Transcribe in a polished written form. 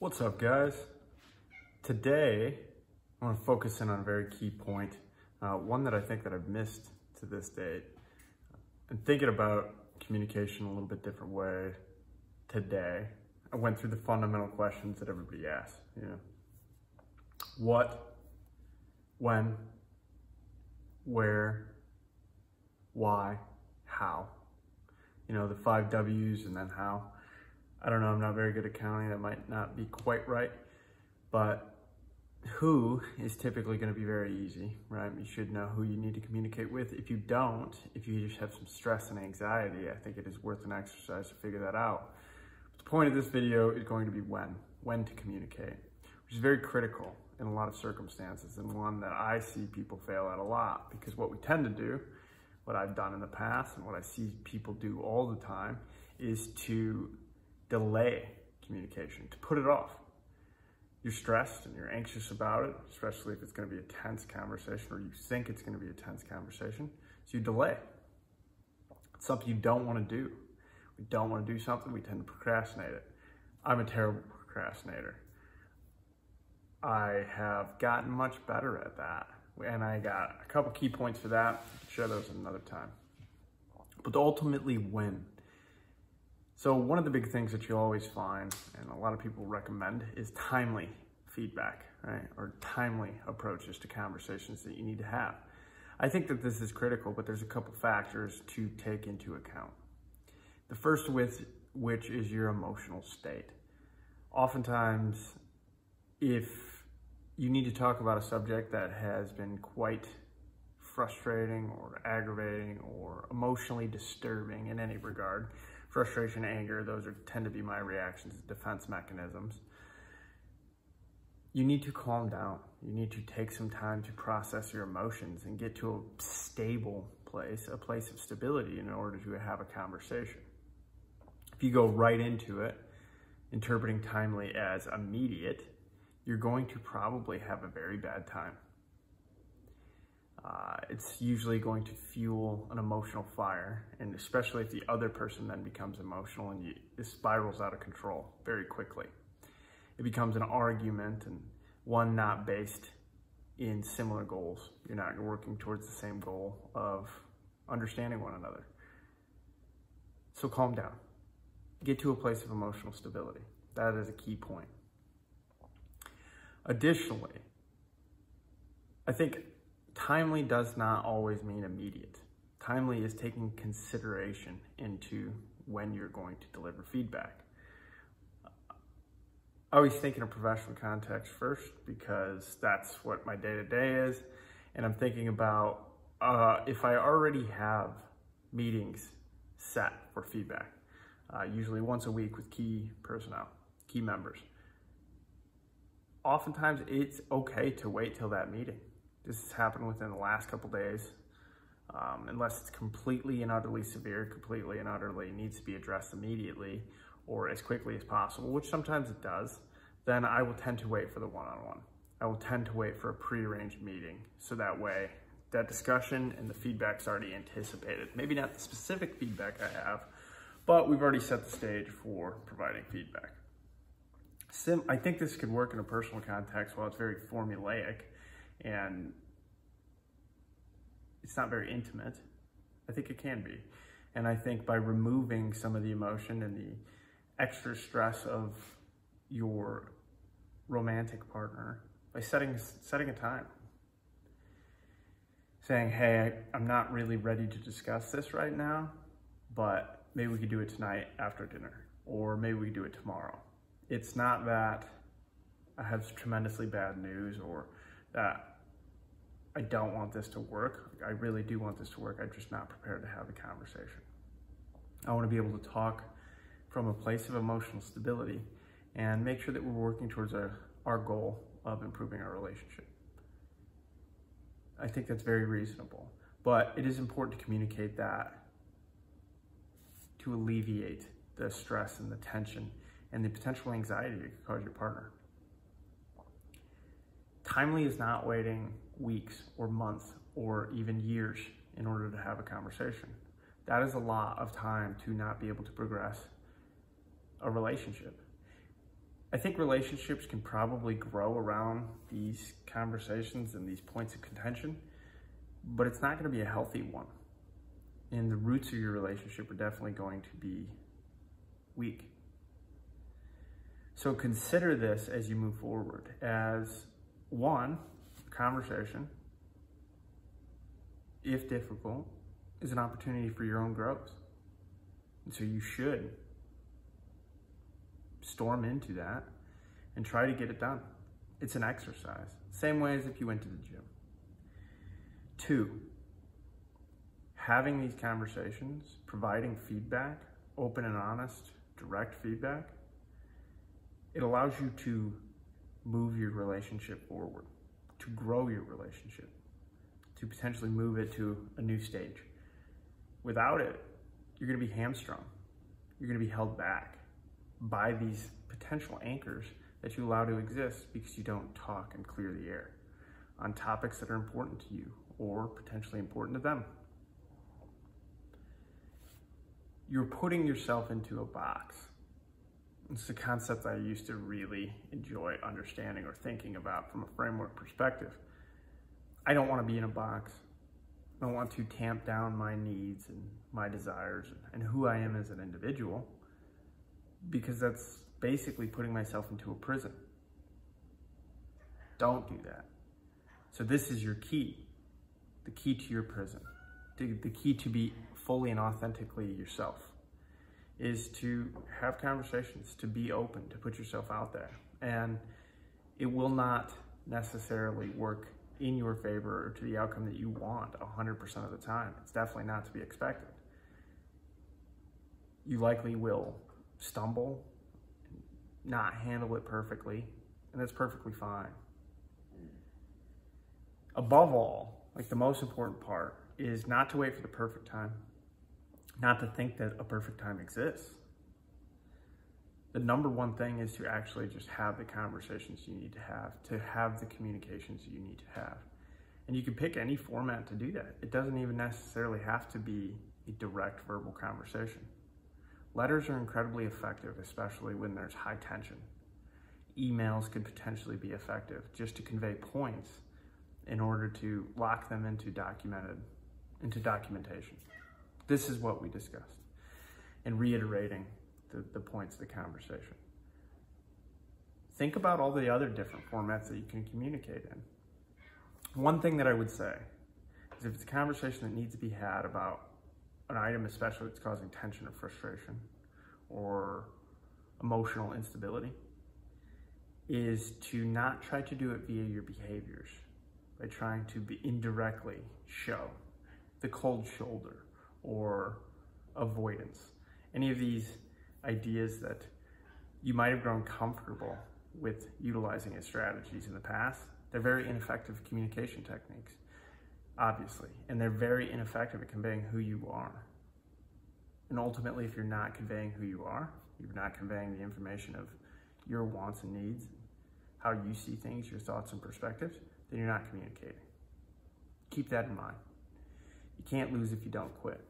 What's up, guys? Today, I want to focus in on a very key point, one that I think that I've missed to this date. I'm thinking about communication a little bit different way today. I went through the fundamental questions that everybody asks, what, when, where, why, how. The 5 W's and then how. I don't know, I'm not very good at counting, that might not be quite right, but who is typically going to be very easy, right? You should know who you need to communicate with. If you don't, if you just have some stress and anxiety, I think it is worth an exercise to figure that out. But the point of this video is going to be when to communicate, which is very critical in a lot of circumstances, and one that I see people fail at a lot, because what we tend to do, what I've done in the past and what I see people do all the time, is to delay communication, to put it off. You're stressed and you're anxious about it, especially if it's going to be a tense conversation or you think it's going to be a tense conversation. So you delay. It's something you don't want to do. We don't want to do something, we tend to procrastinate it. I'm a terrible procrastinator. I have gotten much better at that. And I got a couple key points for that. I'll share those another time. But ultimately, when? So one of the big things that you always find, and a lot of people recommend, is timely feedback, right? Or timely approaches to conversations that you need to have. I think that this is critical, but there's a couple factors to take into account. The first with which is your emotional state. Oftentimes, if you need to talk about a subject that has been quite frustrating or aggravating or emotionally disturbing in any regard, frustration, anger, those tend to be my reactions, defense mechanisms. You need to calm down. You need to take some time to process your emotions and get to a stable place, a place of stability in order to have a conversation. If you go right into it, interpreting timely as immediate, you're going to probably have a very bad time. It's usually going to fuel an emotional fire, and especially if the other person then becomes emotional and it spirals out of control very quickly. It becomes an argument, and one not based in similar goals. You're not working towards the same goal of understanding one another. So calm down. Get to a place of emotional stability. That is a key point. Additionally, I think timely does not always mean immediate. Timely is taking consideration into when you're going to deliver feedback. I always think in a professional context first, because that's what my day-to-day is. And I'm thinking about if I already have meetings set for feedback, usually once a week with key personnel, key members. Oftentimes it's okay to wait till that meeting. This has happened within the last couple days, unless it's completely and utterly severe, completely and utterly needs to be addressed immediately or as quickly as possible, which sometimes it does, then I will tend to wait for the one-on-one. I will tend to wait for a prearranged meeting, so that way that discussion and the feedback's already anticipated. Maybe not the specific feedback I have, but we've already set the stage for providing feedback. I think this could work in a personal context while it's very formulaic and it's not very intimate. I think it can be. And I think by removing some of the emotion and the extra stress of your romantic partner, by setting a time, saying, hey, I'm not really ready to discuss this right now, but maybe we could do it tonight after dinner, or maybe we could do it tomorrow. It's not that I have tremendously bad news or that I don't want this to work. I really do want this to work. I'm just not prepared to have the conversation. I want to be able to talk from a place of emotional stability and make sure that we're working towards our goal of improving our relationship. I think that's very reasonable, but it is important to communicate that to alleviate the stress and the tension and the potential anxiety it could cause your partner. Timely is not waiting weeks or months or even years in order to have a conversation. That is a lot of time to not be able to progress a relationship. I think relationships can probably grow around these conversations and these points of contention, but it's not going to be a healthy one. And the roots of your relationship are definitely going to be weak. So consider this as you move forward as one, conversation, if difficult, is an opportunity for your own growth. And so you should storm into that and try to get it done. It's an exercise. Same way as if you went to the gym. 2, having these conversations, providing feedback, open and honest, direct feedback, it allows you to move your relationship forward, to grow your relationship, to potentially move it to a new stage. Without it, you're going to be hamstrung. You're going to be held back by these potential anchors that you allow to exist because you don't talk and clear the air on topics that are important to you or potentially important to them. You're putting yourself into a box. It's a concept I used to really enjoy understanding or thinking about from a framework perspective. I don't want to be in a box. I don't want to tamp down my needs and my desires and who I am as an individual, because that's basically putting myself into a prison. Don't do that. So this is your key, the key to your prison, the key to be fully and authentically yourself, is to have conversations, to be open, to put yourself out there. And it will not necessarily work in your favor or to the outcome that you want 100% of the time. It's definitely not to be expected. You likely will stumble, not handle it perfectly, and that's perfectly fine. Above all, like the most important part is not to wait for the perfect time, not to think that a perfect time exists. The number one thing is to actually just have the conversations you need to have the communications you need to have. And you can pick any format to do that. It doesn't even necessarily have to be a direct verbal conversation. Letters are incredibly effective, especially when there's high tension. Emails could potentially be effective just to convey points in order to lock them into documentation. This is what we discussed, and reiterating the points of the conversation. Think about all the other different formats that you can communicate in. One thing that I would say is if it's a conversation that needs to be had about an item, especially that's causing tension or frustration or emotional instability, is to not try to do it via your behaviors by trying to indirectly show the cold shoulder or avoidance. Any of these ideas that you might have grown comfortable with utilizing as strategies in the past, they're very ineffective communication techniques, obviously, and they're very ineffective at conveying who you are. And ultimately, if you're not conveying who you are, you're not conveying the information of your wants and needs, how you see things, your thoughts and perspectives, then you're not communicating. Keep that in mind. You can't lose if you don't quit.